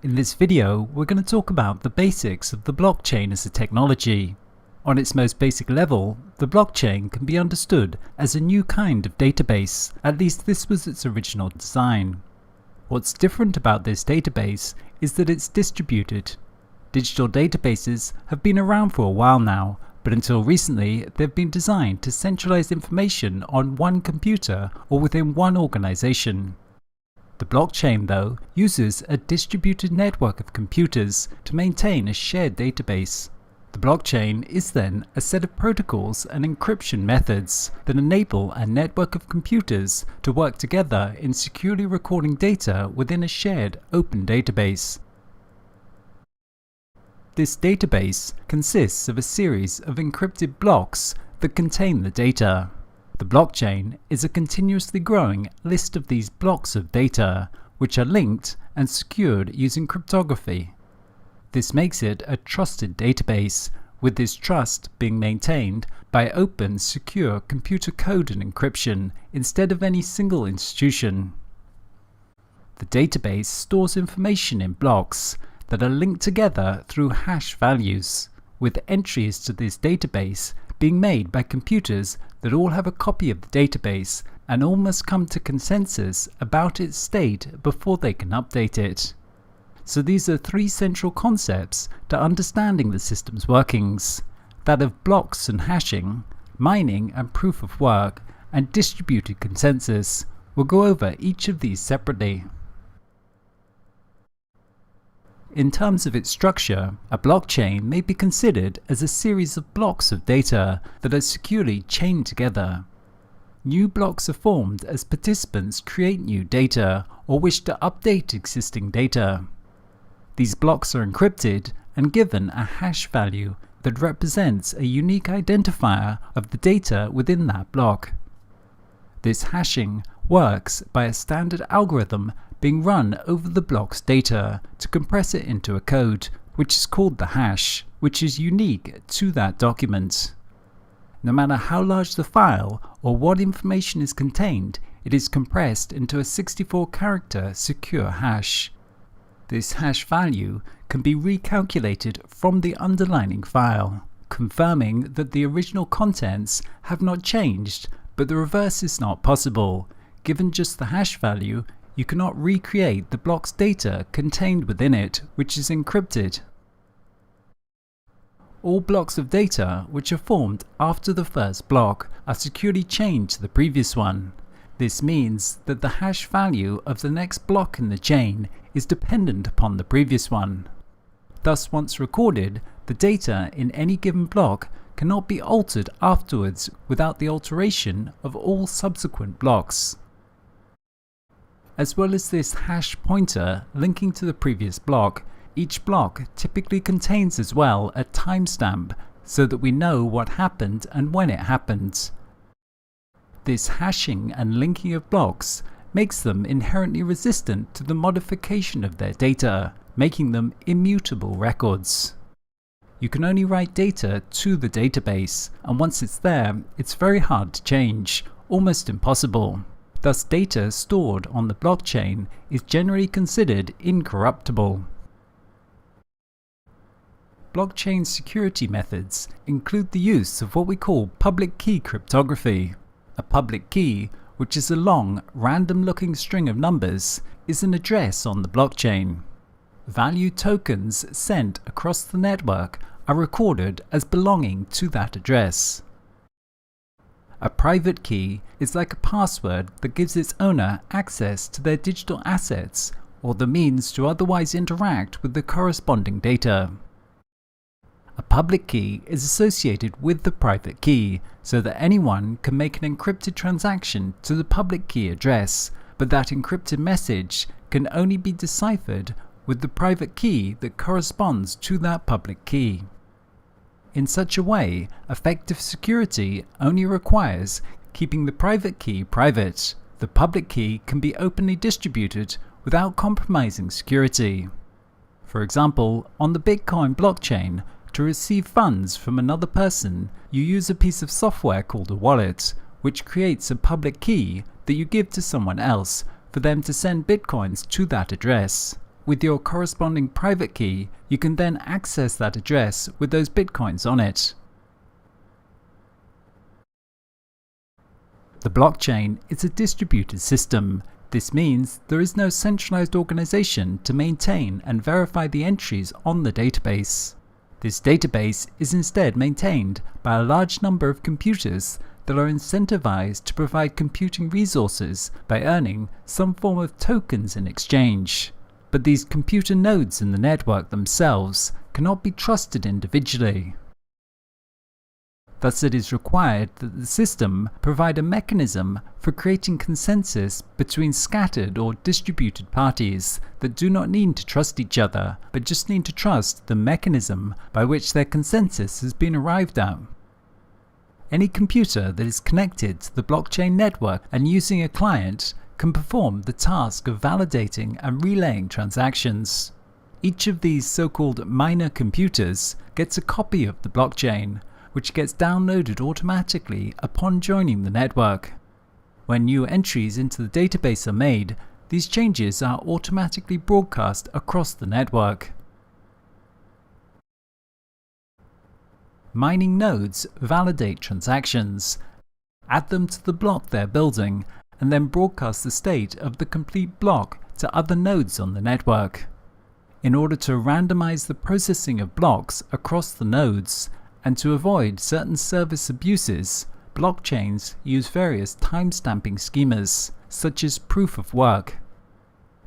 In this video, we're going to talk about the basics of the blockchain as a technology. On its most basic level, the blockchain can be understood as a new kind of database, at least this was its original design. What's different about this database is that it's distributed. Digital databases have been around for a while now, but until recently they've been designed to centralize information on one computer or within one organization. The blockchain, though, uses a distributed network of computers to maintain a shared database. The blockchain is then a set of protocols and encryption methods that enable a network of computers to work together in securely recording data within a shared open database. This database consists of a series of encrypted blocks that contain the data. The blockchain is a continuously growing list of these blocks of data, which are linked and secured using cryptography. This makes it a trusted database, with this trust being maintained by open, secure computer code and encryption instead of any single institution. The database stores information in blocks that are linked together through hash values, with entries to this database being made by computers that all have a copy of the database and all must come to consensus about its state before they can update it. So these are three central concepts to understanding the system's workings: that of blocks and hashing, mining and proof of work, and distributed consensus. We'll go over each of these separately. In terms of its structure, a blockchain may be considered as a series of blocks of data that are securely chained together. New blocks are formed as participants create new data or wish to update existing data. These blocks are encrypted and given a hash value that represents a unique identifier of the data within that block. This hashing works by a standard algorithm being run over the block's data to compress it into a code, which is called the hash, which is unique to that document. No matter how large the file or what information is contained, it is compressed into a 64-character secure hash. This hash value can be recalculated from the underlying file, confirming that the original contents have not changed, but the reverse is not possible. Given just the hash value, you cannot recreate the block's data contained within it, which is encrypted. All blocks of data which are formed after the first block are securely chained to the previous one. This means that the hash value of the next block in the chain is dependent upon the previous one. Thus, once recorded, the data in any given block cannot be altered afterwards without the alteration of all subsequent blocks. As well as this hash pointer linking to the previous block, each block typically contains as well a timestamp so that we know what happened and when it happened. This hashing and linking of blocks makes them inherently resistant to the modification of their data, making them immutable records. You can only write data to the database, and once it's there, it's very hard to change, almost impossible. Thus, data stored on the blockchain is generally considered incorruptible. Blockchain security methods include the use of what we call public key cryptography. A public key, which is a long, random-looking string of numbers, is an address on the blockchain. Value tokens sent across the network are recorded as belonging to that address. A private key is like a password that gives its owner access to their digital assets or the means to otherwise interact with the corresponding data. A public key is associated with the private key so that anyone can make an encrypted transaction to the public key address, but that encrypted message can only be deciphered with the private key that corresponds to that public key. In such a way, effective security only requires keeping the private key private. The public key can be openly distributed without compromising security. For example, on the Bitcoin blockchain, to receive funds from another person, you use a piece of software called a wallet, which creates a public key that you give to someone else for them to send bitcoins to that address. With your corresponding private key, you can then access that address with those bitcoins on it. The blockchain is a distributed system. This means there is no centralized organization to maintain and verify the entries on the database. This database is instead maintained by a large number of computers that are incentivized to provide computing resources by earning some form of tokens in exchange. But these computer nodes in the network themselves cannot be trusted individually. Thus, it is required that the system provide a mechanism for creating consensus between scattered or distributed parties that do not need to trust each other, but just need to trust the mechanism by which their consensus has been arrived at. Any computer that is connected to the blockchain network and using a client can perform the task of validating and relaying transactions. Each of these so-called miner computers gets a copy of the blockchain, which gets downloaded automatically upon joining the network. When new entries into the database are made, these changes are automatically broadcast across the network. Mining nodes validate transactions, add them to the block they're building, and then broadcast the state of the complete block to other nodes on the network. In order to randomize the processing of blocks across the nodes, and to avoid certain service abuses, blockchains use various timestamping schemas, such as proof of work.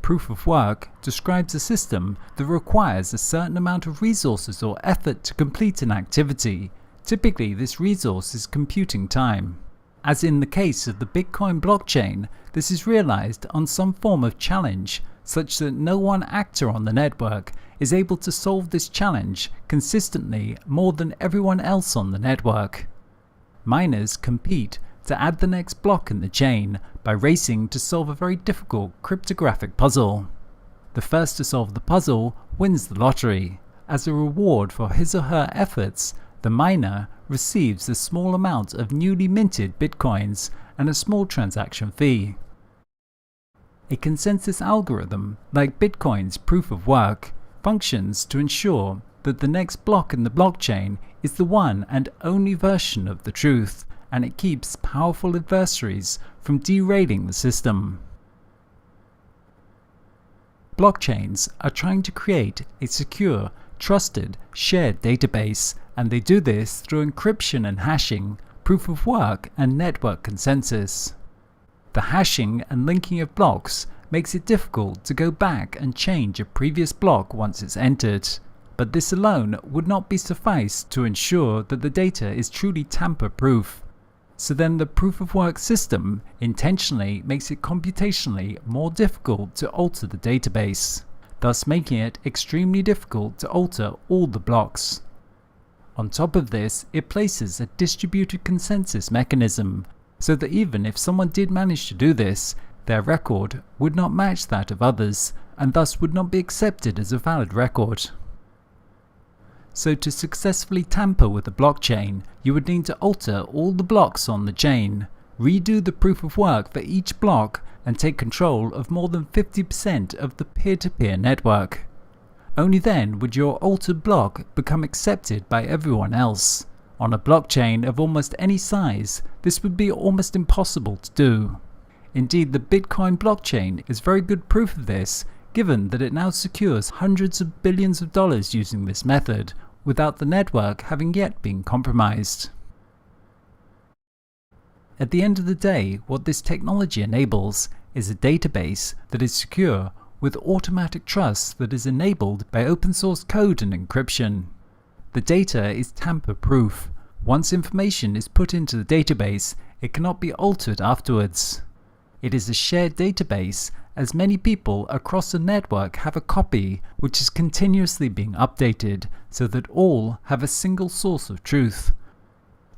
Proof of work describes a system that requires a certain amount of resources or effort to complete an activity. Typically, this resource is computing time. As in the case of the Bitcoin blockchain, this is realized on some form of challenge, such that no one actor on the network is able to solve this challenge consistently more than everyone else on the network. Miners compete to add the next block in the chain by racing to solve a very difficult cryptographic puzzle. The first to solve the puzzle wins the lottery. As a reward for his or her efforts, the miner receives a small amount of newly minted bitcoins and a small transaction fee. A consensus algorithm, like Bitcoin's proof of work, functions to ensure that the next block in the blockchain is the one and only version of the truth, and it keeps powerful adversaries from derailing the system. Blockchains are trying to create a secure, trusted, shared database, and they do this through encryption and hashing, proof of work, and network consensus. The hashing and linking of blocks makes it difficult to go back and change a previous block once it's entered, but this alone would not be suffice to ensure that the data is truly tamper-proof. So then the proof of work system intentionally makes it computationally more difficult to alter the database, thus making it extremely difficult to alter all the blocks. On top of this, it places a distributed consensus mechanism, so that even if someone did manage to do this, their record would not match that of others, and thus would not be accepted as a valid record. So to successfully tamper with a blockchain, you would need to alter all the blocks on the chain, redo the proof of work for each block, and take control of more than 50% of the peer-to-peer network. Only then would your altered block become accepted by everyone else. On a blockchain of almost any size, this would be almost impossible to do. Indeed, the Bitcoin blockchain is very good proof of this, given that it now secures hundreds of billions of dollars using this method, without the network having yet been compromised. At the end of the day, what this technology enables is a database that is secure with automatic trust that is enabled by open source code and encryption. The data is tamper-proof. Once information is put into the database, it cannot be altered afterwards. It is a shared database, as many people across the network have a copy which is continuously being updated so that all have a single source of truth.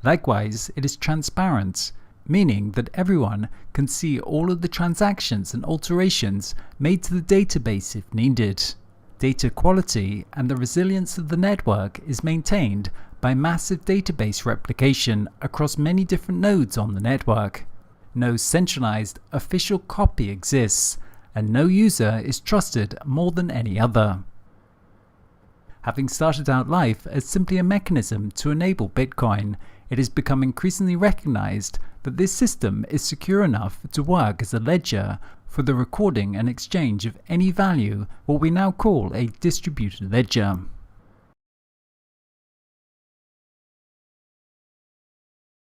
Likewise, it is transparent, meaning that everyone can see all of the transactions and alterations made to the database if needed. Data quality and the resilience of the network is maintained by massive database replication across many different nodes on the network. No centralized official copy exists, and no user is trusted more than any other. Having started out life as simply a mechanism to enable Bitcoin, it has become increasingly recognized that this system is secure enough to work as a ledger for the recording and exchange of any value, what we now call a distributed ledger.